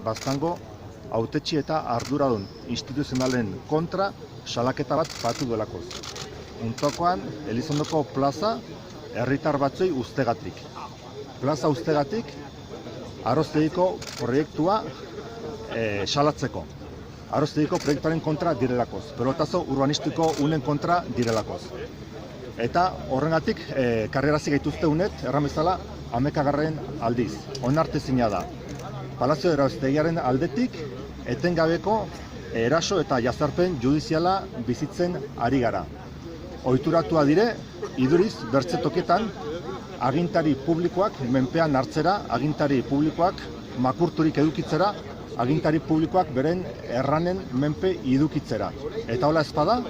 Baztango hautetsi eta arduradun instituzionalen kontra salaketa bat batu duelakoz. Untokoan, Elizondoko plaza herritar batzui ustegatik. Plaza ustegatik Aroztegiko proiektua salatzeko. Aroztegiko proiektuaren kontra direlakoz. Pelotazo urbanistiko unen kontra direlakoz. Eta horrengatik karrerazi gaituzte unet, erran bezala, 11. aldiz. Onartezina da. Palazio Aroztegiaren aldetik etengabeko eraso eta jazarpen judiziala bizitzen ari gara. Ohituratua dire, iduriz bertzetokietan agintari publikoak menpean hartzera, agintari publikoak makurturik edukitzera, agintari publikoak beren erranen menpe edukitzera. Eta hola ezpada,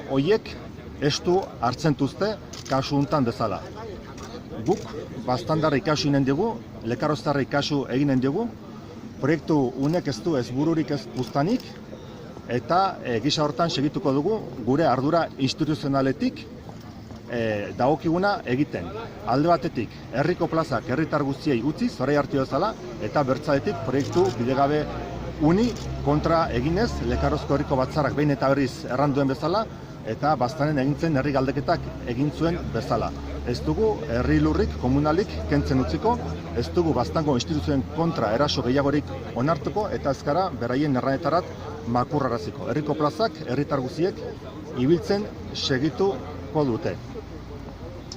hoiek estu hartzen duzte kasu hontan bezala. Guk Baztandarra ikasu eginen dugu, Lekarroztarra ikasu eginen dugu, proiektu unek ez du ez bururik ez buztanik, eta gisa hortan segituko dugu gure ardura instituzionaletik dagokiguna egiten. Alde batetik, herriko plazak herritar guztiei utziz, orai hartu bezala, eta bertzaletik proiektu bidegabe uni kontra eginez, Lekarrozko herriko batzarrak behin eta berriz erranduen bezala, eta Baztanen egintzen herri galdeketak egin zuen bezala. Ez dugu herri lurrik, komunalik kentzen utziko, ez dugu Baztango instituzioen kontra eraso gehiagorik onartuko, eta ezkara beraien erranetarat makurraraziko. Herriko plazak, herritar guztiek ibiltzen segituko dute.